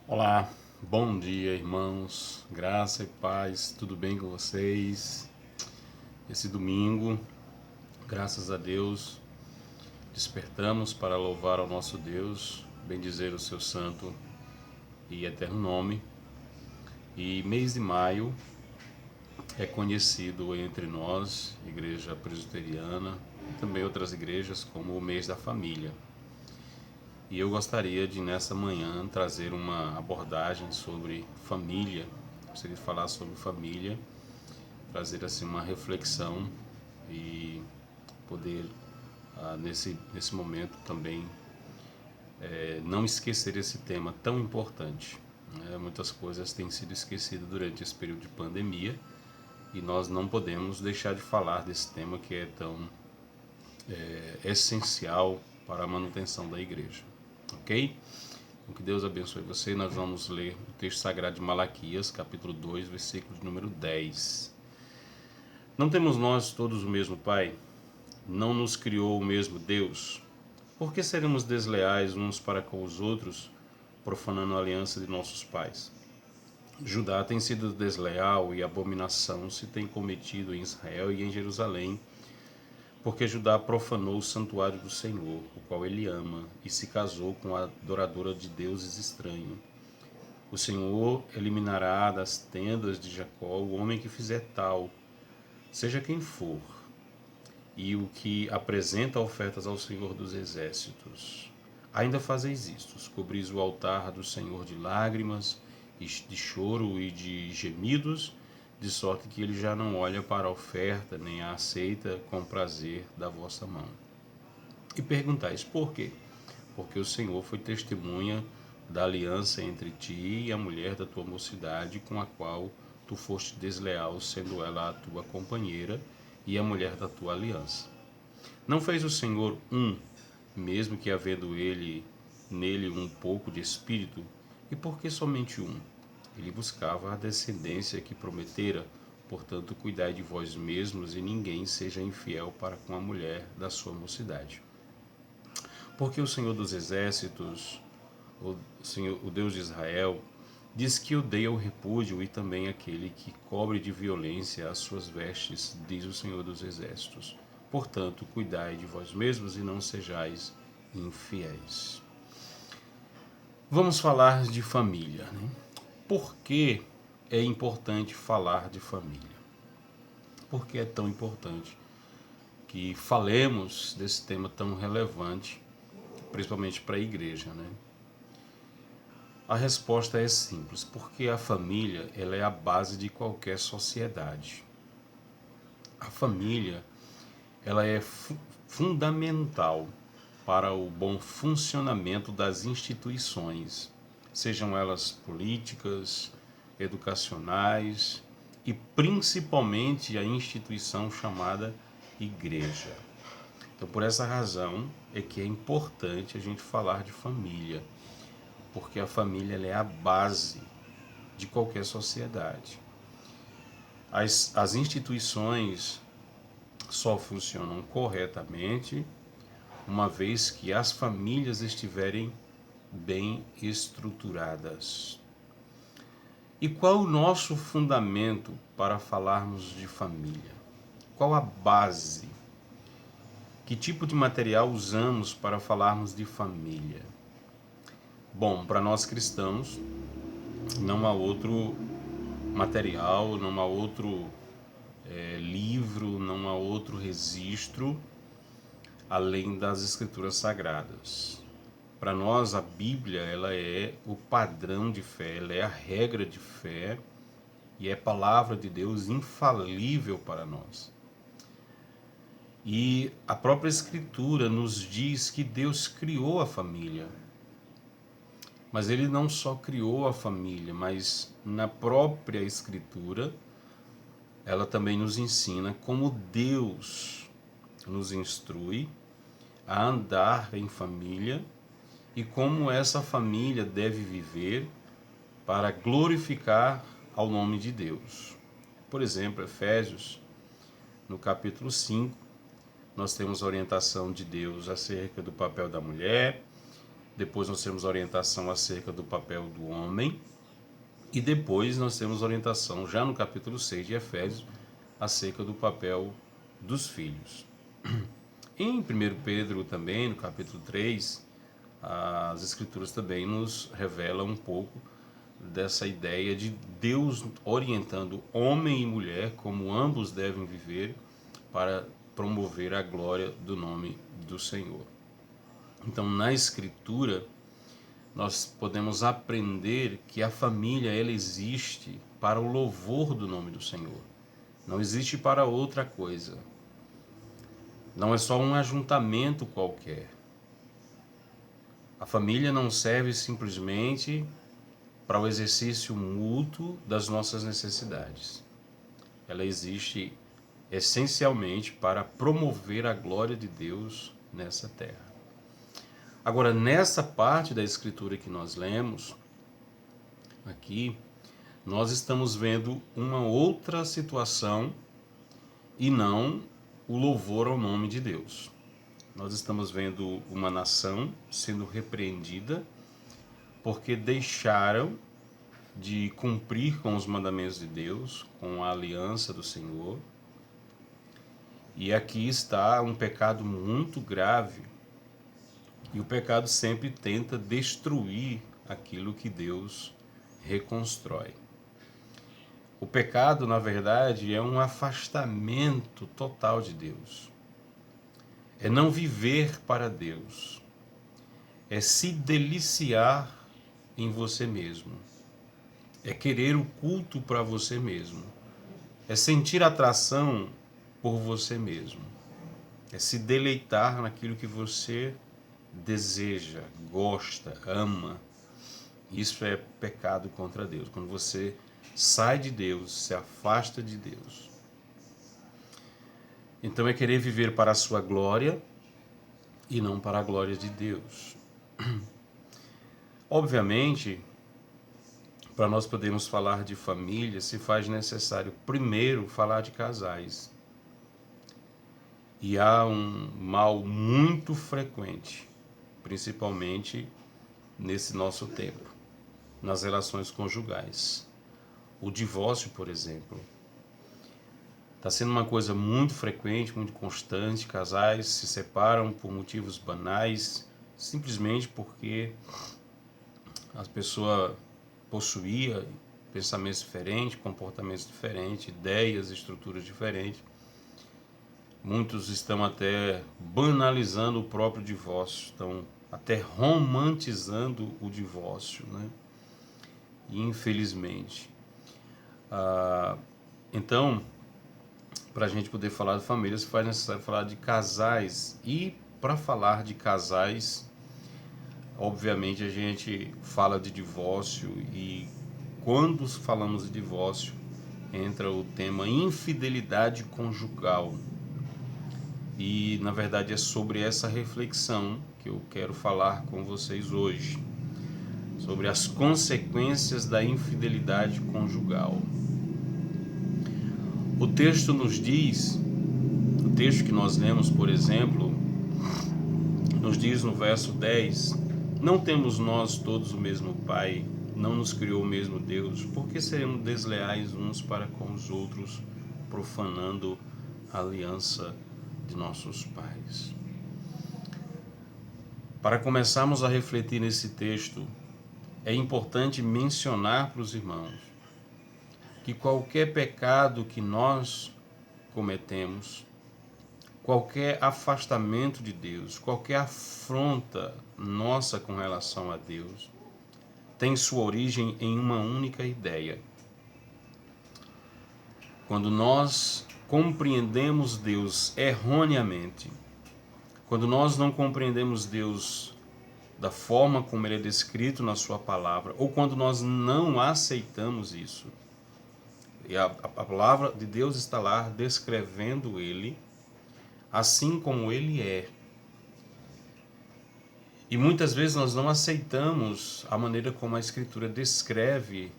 Olá, bom dia, irmãos, graça e paz, tudo bem com vocês? Esse domingo, graças a Deus, despertamos para louvar ao nosso Deus, bendizer o seu santo e eterno nome. E mês de maio é conhecido entre nós, Igreja Presbiteriana, e também outras igrejas, como o mês da família. E eu gostaria de, nessa manhã, trazer uma abordagem sobre família. Gostaria de falar sobre família, trazer assim uma reflexão e poder, nesse momento também, não esquecer esse tema tão importante. Muitas coisas têm sido esquecidas durante esse período de pandemia e nós não podemos deixar de falar desse tema que é tão essencial para a manutenção da igreja. Ok? Então, que Deus abençoe você. Nós vamos ler o texto sagrado de Malaquias, capítulo 2, versículo de número 10. Não temos nós todos o mesmo Pai? Não nos criou o mesmo Deus? Por que seremos desleais uns para com os outros, profanando a aliança de nossos pais? Judá tem sido desleal e abominação se tem cometido em Israel e em Jerusalém, porque Judá profanou o santuário do Senhor, o qual ele ama, e se casou com a adoradora de deuses estranhos. O Senhor eliminará das tendas de Jacó o homem que fizer tal, seja quem for, e o que apresenta ofertas ao Senhor dos Exércitos. Ainda fazeis isto: cobris o altar do Senhor de lágrimas, de choro e de gemidos, de sorte que ele já não olha para a oferta, nem a aceita com prazer da vossa mão. E perguntais: por quê? Porque o Senhor foi testemunha da aliança entre ti e a mulher da tua mocidade, com a qual tu foste desleal, sendo ela a tua companheira e a mulher da tua aliança. Não fez o Senhor mesmo que havendo nele um pouco de espírito? E por que somente um? Ele buscava a descendência que prometera, portanto, cuidai de vós mesmos e ninguém seja infiel para com a mulher da sua mocidade. Porque o Senhor dos Exércitos, o Deus de Israel, diz que odeia o repúdio e também aquele que cobre de violência as suas vestes, diz o Senhor dos Exércitos. Portanto, cuidai de vós mesmos e não sejais infiéis. Vamos falar de família, né? Por que é importante falar de família? Por que é tão importante que falemos desse tema tão relevante, principalmente para a igreja, né? A resposta é simples: porque a família ela é a base de qualquer sociedade. A família ela é fundamental para o bom funcionamento das instituições, sejam elas políticas, educacionais e principalmente a instituição chamada igreja. Então, por essa razão é que é importante a gente falar de família, porque a família ela é a base de qualquer sociedade. As instituições só funcionam corretamente uma vez que as famílias estiverem bem estruturadas. E qual o nosso fundamento para falarmos de família? Qual a base? Que tipo de material usamos para falarmos de família? Bom, para nós cristãos, não há outro material, não há outro livro, não há outro registro além das escrituras sagradas. Para nós, a Bíblia ela é o padrão de fé, ela é a regra de fé e é a palavra de Deus infalível para nós. E a própria Escritura nos diz que Deus criou a família. Mas Ele não só criou a família, mas na própria Escritura ela também nos ensina como Deus nos instrui a andar em família e como essa família deve viver para glorificar ao nome de Deus. Por exemplo, Efésios, no capítulo 5, nós temos a orientação de Deus acerca do papel da mulher Depois nós temos orientação acerca do papel do homem. E depois nós temos orientação, já no capítulo 6 de Efésios, acerca do papel dos filhos. Em 1 Pedro também, no capítulo 3, as Escrituras também nos revelam um pouco dessa ideia de Deus orientando homem e mulher como ambos devem viver para promover a glória do nome do Senhor. Então, na Escritura, nós podemos aprender que a família ela existe para o louvor do nome do Senhor. Não existe para outra coisa. Não é só um ajuntamento qualquer. A família não serve simplesmente para o exercício mútuo das nossas necessidades. Ela existe essencialmente para promover a glória de Deus nessa terra. Agora, nessa parte da Escritura que nós lemos, aqui, nós estamos vendo uma outra situação e não o louvor ao nome de Deus. Nós estamos vendo uma nação sendo repreendida porque deixaram de cumprir com os mandamentos de Deus, com a aliança do Senhor. E aqui está um pecado muito grave. E o pecado sempre tenta destruir aquilo que Deus reconstrói. O pecado, na verdade, é um afastamento total de Deus. É não viver para Deus. É se deliciar em você mesmo. É querer o culto para você mesmo. É sentir atração por você mesmo. É se deleitar naquilo que você deseja, gosta, ama. Isso é pecado contra Deus. Quando você sai de Deus, se afasta de Deus. Então é querer viver para a sua glória e não para a glória de Deus. Obviamente, para nós podermos falar de família, se faz necessário primeiro falar de casais. E há um mal muito frequente, principalmente nesse nosso tempo, nas relações conjugais. O divórcio, por exemplo, está sendo uma coisa muito frequente, muito constante. Casais se separam por motivos banais, simplesmente porque a pessoa possuía pensamentos diferentes, comportamentos diferentes, ideias, estruturas diferentes. Muitos estão até banalizando o próprio divórcio, estão até romantizando o divórcio, né? Infelizmente. Então, para a gente poder falar de família, se faz necessário falar de casais. E para falar de casais, obviamente a gente fala de divórcio, e quando falamos de divórcio, entra o tema infidelidade conjugal. E na verdade é sobre essa reflexão que eu quero falar com vocês hoje, sobre as consequências da infidelidade conjugal. O texto nos diz, o texto que nós lemos, por exemplo, nos diz no verso 10: não temos nós todos o mesmo Pai, não nos criou o mesmo Deus, por que seremos desleais uns para com os outros, profanando a aliança de nossos pais? Para começarmos a refletir nesse texto, é importante mencionar para os irmãos que qualquer pecado que nós cometemos, qualquer afastamento de Deus, qualquer afronta nossa com relação a Deus, tem sua origem em uma única ideia. Quando nós compreendemos Deus erroneamente, quando nós não compreendemos Deus da forma como Ele é descrito na sua palavra, ou quando nós não aceitamos isso, e a palavra de Deus está lá descrevendo Ele assim como Ele é. E muitas vezes nós não aceitamos a maneira como a Escritura descreve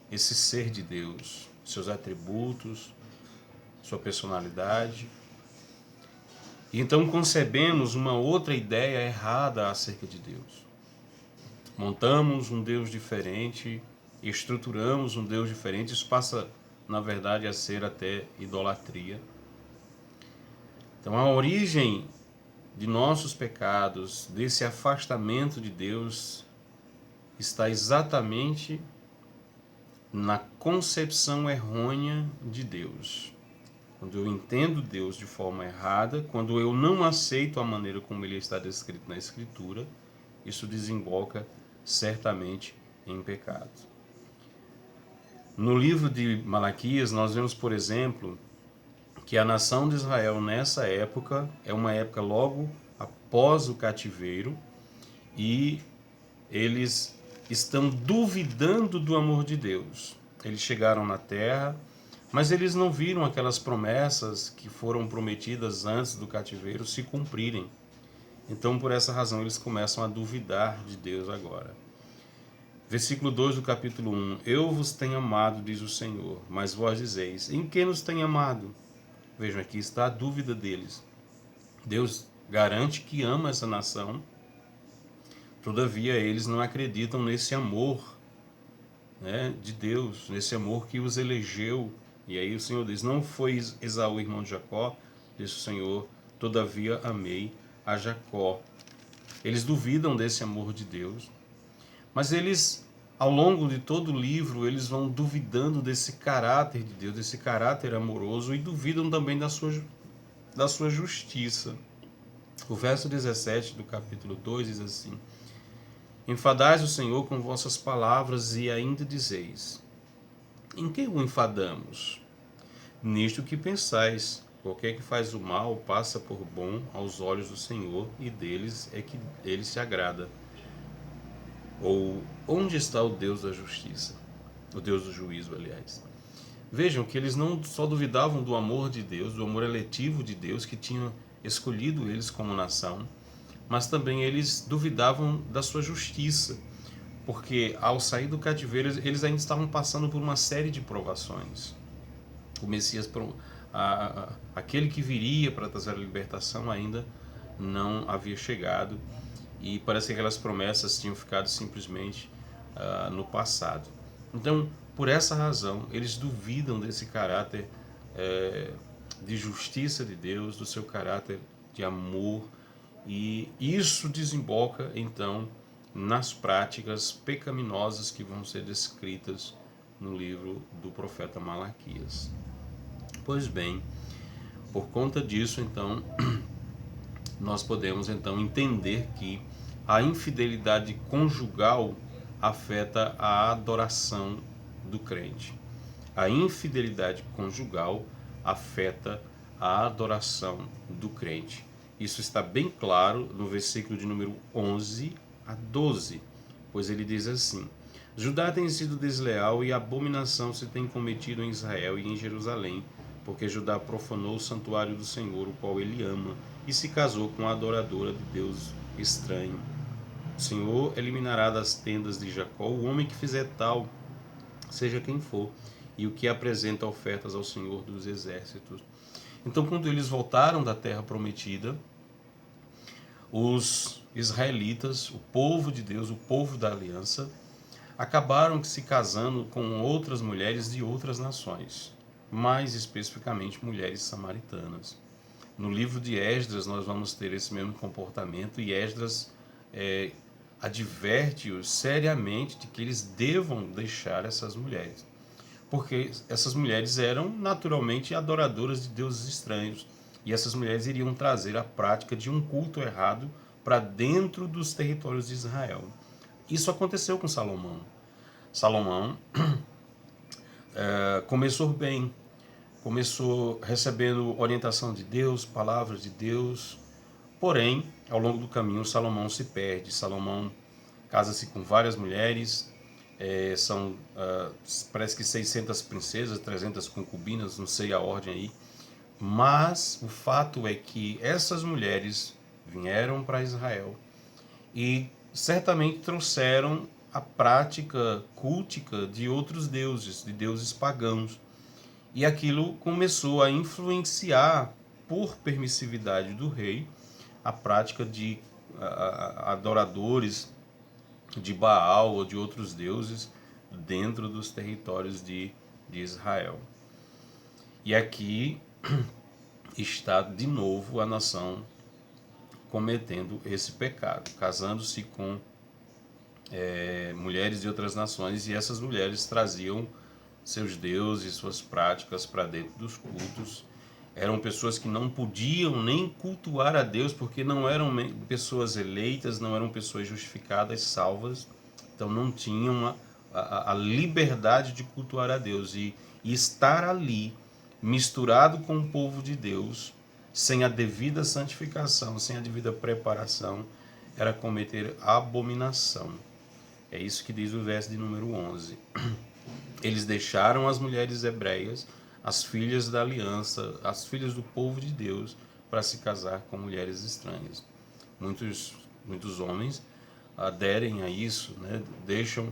esse ser de Deus, seus atributos, sua personalidade. E então concebemos uma outra ideia errada acerca de Deus. Montamos um Deus diferente, estruturamos um Deus diferente, isso passa, na verdade, a ser até idolatria. Então, a origem de nossos pecados, desse afastamento de Deus, está exatamente na concepção errônea de Deus. Quando eu entendo Deus de forma errada, quando eu não aceito a maneira como ele está descrito na Escritura, isso desemboca certamente em pecado. No livro de Malaquias, nós vemos, por exemplo, que a nação de Israel nessa época é uma época logo após o cativeiro e eles estão duvidando do amor de Deus. Eles chegaram na terra, mas eles não viram aquelas promessas que foram prometidas antes do cativeiro se cumprirem. Então, por essa razão, eles começam a duvidar de Deus agora. Versículo 2 do capítulo 1. Eu vos tenho amado, diz o Senhor, mas vós dizeis, em que nos tem amado? Vejam, aqui está a dúvida deles. Deus garante que ama essa nação, todavia eles não acreditam nesse amor, né, de Deus, nesse amor que os elegeu. E aí o Senhor diz, não foi Esaú, irmão de Jacó, disse o Senhor, todavia amei a Jacó. Eles duvidam desse amor de Deus, mas eles, ao longo de todo o livro, eles vão duvidando desse caráter de Deus, desse caráter amoroso, e duvidam também da sua justiça. O verso 17 do capítulo 2 diz assim, enfadais o Senhor com vossas palavras e ainda dizeis, em que o enfadamos? Nisto que pensais, qualquer que faz o mal passa por bom aos olhos do Senhor, e deles é que ele se agrada. Ou, onde está o Deus da justiça? O Deus do juízo, aliás. Vejam que eles não só duvidavam do amor de Deus, do amor eletivo de Deus, que tinha escolhido eles como nação, mas também eles duvidavam da sua justiça, porque ao sair do cativeiro, eles ainda estavam passando por uma série de provações. O Messias, aquele que viria para trazer a libertação, ainda não havia chegado, e parece que aquelas promessas tinham ficado simplesmente no passado. Então, por essa razão, eles duvidam desse caráter de justiça de Deus, do seu caráter de amor, e isso desemboca, então, nas práticas pecaminosas que vão ser descritas no livro do profeta Malaquias. Pois bem, por conta disso, então, nós podemos então entender que a infidelidade conjugal afeta a adoração do crente. A infidelidade conjugal afeta a adoração do crente. Isso está bem claro no versículo de número 11 a 12, pois ele diz assim, Judá tem sido desleal e abominação se tem cometido em Israel e em Jerusalém, porque Judá profanou o santuário do Senhor, o qual ele ama, e se casou com a adoradora de Deus estranho. O Senhor eliminará das tendas de Jacó o homem que fizer tal, seja quem for, e o que apresenta ofertas ao Senhor dos exércitos. Então, quando eles voltaram da terra prometida, os israelitas, o povo de Deus, o povo da aliança, acabaram se casando com outras mulheres de outras nações, mais especificamente mulheres samaritanas. No livro de Esdras nós vamos ter esse mesmo comportamento, e Esdras adverte-os seriamente de que eles devam deixar essas mulheres, porque essas mulheres eram naturalmente adoradoras de deuses estranhos, e essas mulheres iriam trazer a prática de um culto errado para dentro dos territórios de Israel. Isso aconteceu com Salomão. Salomão começou bem, começou recebendo orientação de Deus, palavras de Deus, porém, ao longo do caminho, Salomão se perde. Salomão casa-se com várias mulheres, parece que 600 princesas, 300 concubinas, não sei a ordem aí, mas o fato é que essas mulheres vieram para Israel e certamente trouxeram a prática cultica de outros deuses, de deuses pagãos. E aquilo começou a influenciar, por permissividade do rei, a prática de adoradores de Baal ou de outros deuses dentro dos territórios de Israel. E aqui está de novo a nação cometendo esse pecado, casando-se com mulheres de outras nações, e essas mulheres traziam seus deuses, suas práticas para dentro dos cultos. Eram pessoas que não podiam nem cultuar a Deus, porque não eram pessoas eleitas, não eram pessoas justificadas, salvas, então não tinham a liberdade de cultuar a Deus. E estar ali, misturado com o povo de Deus, sem a devida santificação, sem a devida preparação, era cometer abominação. É isso que diz o verso de número 11. Eles deixaram as mulheres hebreias, as filhas da aliança, as filhas do povo de Deus, para se casar com mulheres estranhas. Muitos homens aderem a isso, né? Deixam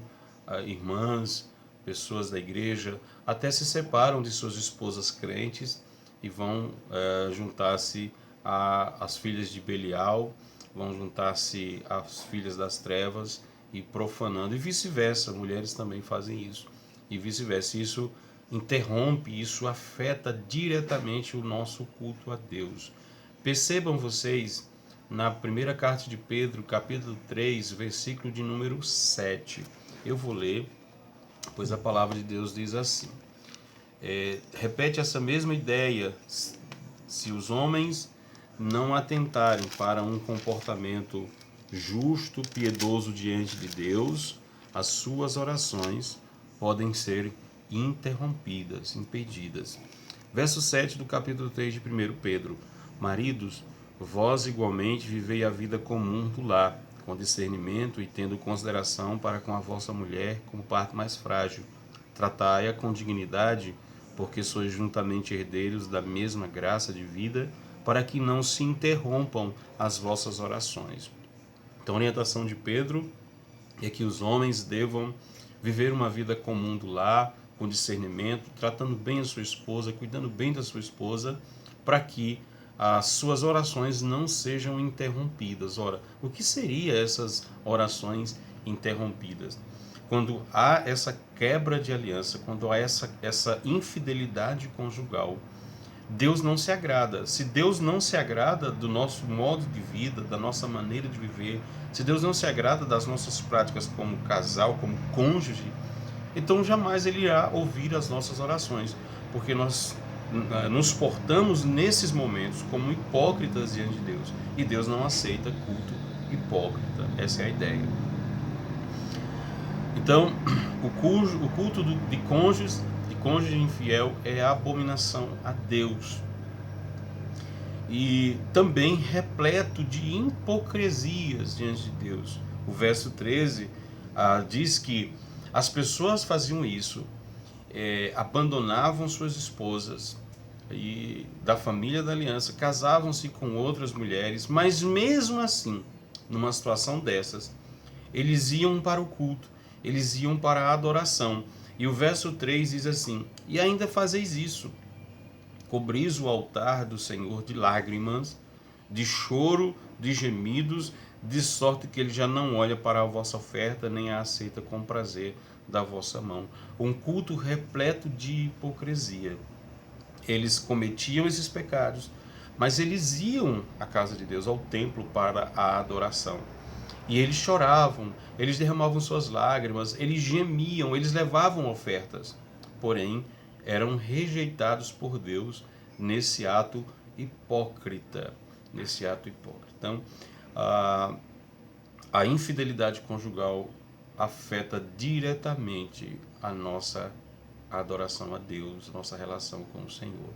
irmãs, pessoas da igreja, até se separam de suas esposas crentes e vão juntar-se às filhas de Belial, vão juntar-se às filhas das trevas e profanando, e vice-versa, mulheres também fazem isso, e vice-versa. Isso interrompe, isso afeta diretamente o nosso culto a Deus. Percebam vocês, na primeira carta de Pedro, capítulo 3, versículo de número 7. Eu vou ler, pois a palavra de Deus diz assim. Repete essa mesma ideia. Se os homens não atentarem para um comportamento justo, piedoso diante de Deus, as suas orações podem ser interrompidas, impedidas. Verso 7 do capítulo 3 de 1 Pedro. Maridos, vós igualmente vivei a vida comum do lar, com discernimento e tendo consideração para com a vossa mulher como parte mais frágil. Tratai-a com dignidade, porque sois juntamente herdeiros da mesma graça de vida, para que não se interrompam as vossas orações. Então, a orientação de Pedro é que os homens devam viver uma vida comum do lar, com discernimento, tratando bem a sua esposa, cuidando bem da sua esposa, para que as suas orações não sejam interrompidas. Ora, o que seriam essas orações interrompidas? Quando há essa quebra de aliança, quando há essa infidelidade conjugal, Deus não se agrada. Se Deus não se agrada do nosso modo de vida, da nossa maneira de viver, se Deus não se agrada das nossas práticas como casal, como cônjuge, então jamais Ele irá ouvir as nossas orações, porque nós nos portamos nesses momentos como hipócritas diante de Deus, e Deus não aceita culto hipócrita. Essa é a ideia. Então, o culto de cônjuge infiel é a abominação a Deus. E também repleto de hipocrisias diante de Deus. O verso 13 diz que as pessoas faziam isso, abandonavam suas esposas e da família da aliança, casavam-se com outras mulheres, mas mesmo assim, numa situação dessas, eles iam para o culto, eles iam para a adoração. E o verso 3 diz assim: e ainda fazeis isso, cobris o altar do Senhor de lágrimas, de choro, de gemidos, de sorte que ele já não olha para a vossa oferta, nem a aceita com prazer da vossa mão. Um culto repleto de hipocrisia. Eles cometiam esses pecados, mas eles iam à casa de Deus, ao templo, para a adoração. E eles choravam, eles derramavam suas lágrimas, eles gemiam, eles levavam ofertas. Porém, eram rejeitados por Deus nesse ato hipócrita. Então, a infidelidade conjugal afeta diretamente a nossa adoração a Deus, nossa relação com o Senhor.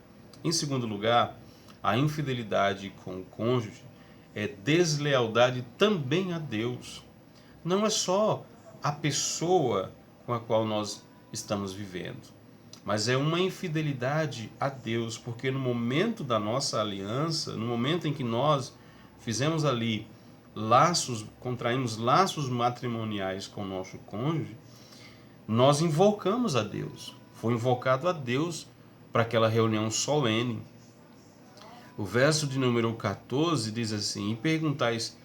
Em segundo lugar, a infidelidade com o cônjuge é deslealdade também a Deus. Não é só a pessoa com a qual nós estamos vivendo, mas é uma infidelidade a Deus, porque no momento da nossa aliança, no momento em que nós fizemos ali contraímos laços matrimoniais com o nosso cônjuge, nós invocamos a Deus. Foi invocado a Deus para aquela reunião solene. O verso de número 14 diz assim: e perguntais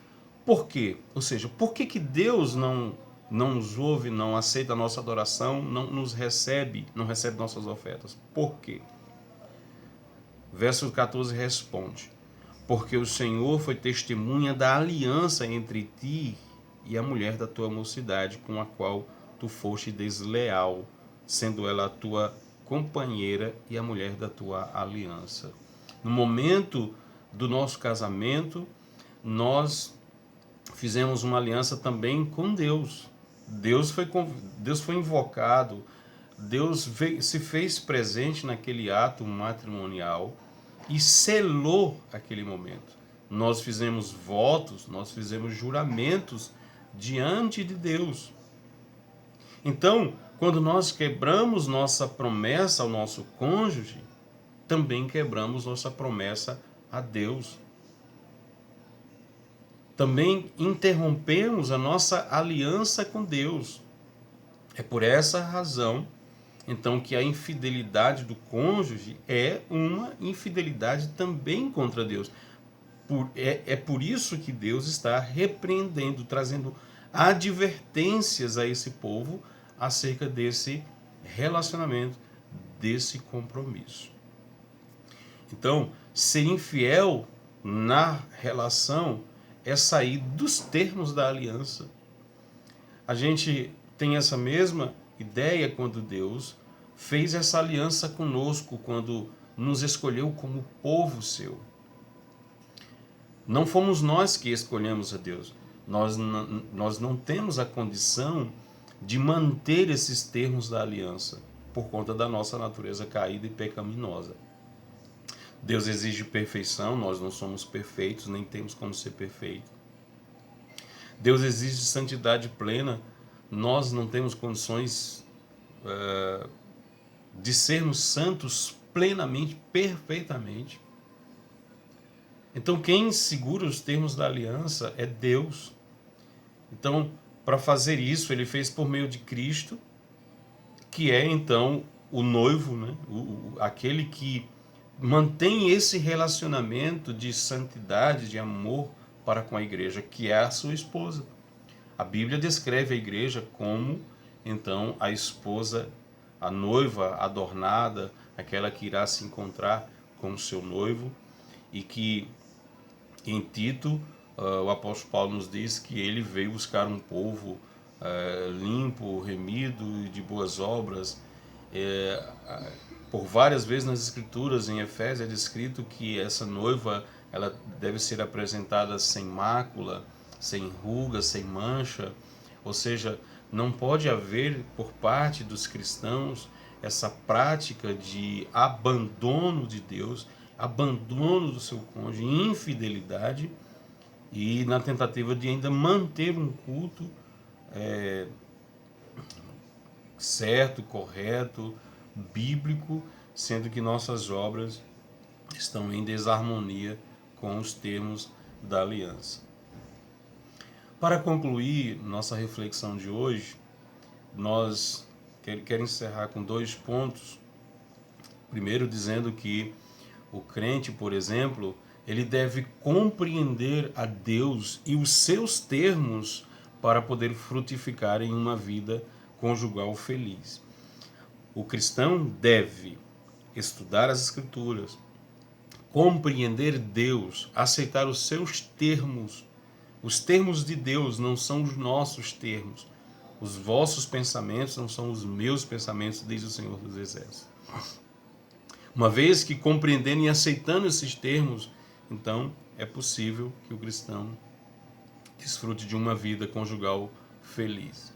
por quê? Ou seja, por que Deus não não nos ouve, não aceita a nossa adoração, não nos recebe, não recebe nossas ofertas. Por quê? Verso 14 responde: porque o Senhor foi testemunha da aliança entre ti e a mulher da tua mocidade, com a qual tu foste desleal, sendo ela a tua companheira e a mulher da tua aliança. No momento do nosso casamento, nós fizemos uma aliança também com Deus. Deus foi invocado, se fez presente naquele ato matrimonial e selou aquele momento. Nós fizemos votos, nós fizemos juramentos diante de Deus. Então, quando nós quebramos nossa promessa ao nosso cônjuge, também quebramos nossa promessa a Deus. Também interrompemos a nossa aliança com Deus. É por essa razão, então, que a infidelidade do cônjuge é uma infidelidade também contra Deus. É por isso que Deus está repreendendo, trazendo advertências a esse povo acerca desse relacionamento, desse compromisso. Então, ser infiel na relação é sair dos termos da aliança. A gente tem essa mesma ideia quando Deus fez essa aliança conosco, quando nos escolheu como povo seu. Não fomos nós que escolhemos a Deus. Nós não temos a condição de manter esses termos da aliança por conta da nossa natureza caída e pecaminosa. Deus exige perfeição, nós não somos perfeitos, nem temos como ser perfeitos. Deus exige santidade plena, nós não temos condições de sermos santos plenamente, perfeitamente. Então, quem segura os termos da aliança é Deus. Então, para fazer isso, ele fez por meio de Cristo, que é então o noivo, né? Aquele que mantém esse relacionamento de santidade, de amor para com a igreja, que é a sua esposa. A Bíblia descreve a igreja como, então, a esposa, a noiva adornada, aquela que irá se encontrar com o seu noivo, e que em Tito, o apóstolo Paulo nos diz que ele veio buscar um povo limpo, remido e de boas obras. Por várias vezes nas Escrituras, em Efésios, é descrito que essa noiva ela deve ser apresentada sem mácula, sem ruga, sem mancha. Ou seja, não pode haver por parte dos cristãos essa prática de abandono de Deus, abandono do seu cônjuge, infidelidade, e na tentativa de ainda manter um culto certo, correto, bíblico, sendo que nossas obras estão em desarmonia com os termos da aliança. Para concluir nossa reflexão de hoje, nós quero encerrar com 2 pontos. Primeiro, dizendo que o crente, por exemplo, ele deve compreender a Deus e os seus termos para poder frutificar em uma vida conjugal feliz. O cristão deve estudar as Escrituras, compreender Deus, aceitar os seus termos. Os termos de Deus não são os nossos termos. Os vossos pensamentos não são os meus pensamentos, diz o Senhor dos Exércitos. Uma vez que compreendendo e aceitando esses termos, então é possível que o cristão desfrute de uma vida conjugal feliz.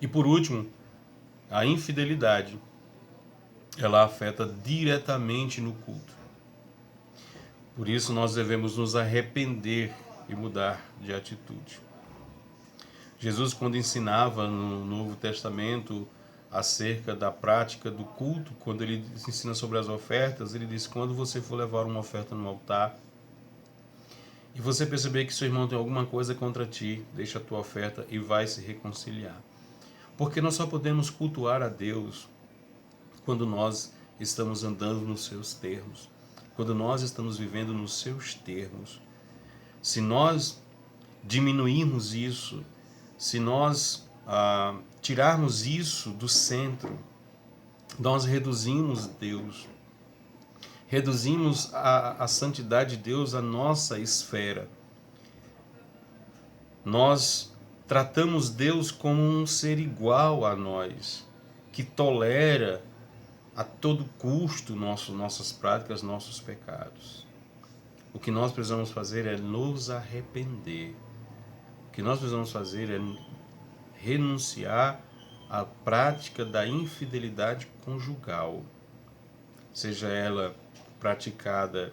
E por último, a infidelidade, ela afeta diretamente no culto. Por isso nós devemos nos arrepender e mudar de atitude. Jesus, quando ensinava no Novo Testamento acerca da prática do culto, quando ele ensina sobre as ofertas, ele diz: quando você for levar uma oferta no altar e você perceber que seu irmão tem alguma coisa contra ti, deixa a tua oferta e vai se reconciliar. Porque nós só podemos cultuar a Deus quando nós estamos andando nos seus termos, quando nós estamos vivendo nos seus termos. Se nós diminuirmos isso, se nós tirarmos isso do centro, nós reduzimos Deus, reduzimos a santidade de Deus à nossa esfera. Nós tratamos Deus como um ser igual a nós, que tolera a todo custo nossas práticas, nossos pecados. O que nós precisamos fazer é nos arrepender. O que nós precisamos fazer é renunciar à prática da infidelidade conjugal, seja ela praticada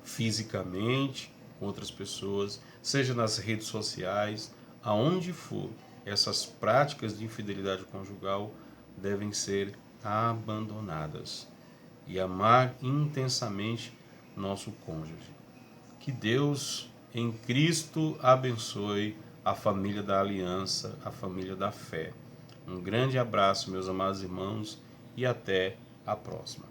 fisicamente com outras pessoas, seja nas redes sociais, aonde for, essas práticas de infidelidade conjugal devem ser abandonadas e amar intensamente nosso cônjuge. Que Deus em Cristo abençoe a família da aliança, a família da fé. Um grande abraço, meus amados irmãos, e até a próxima.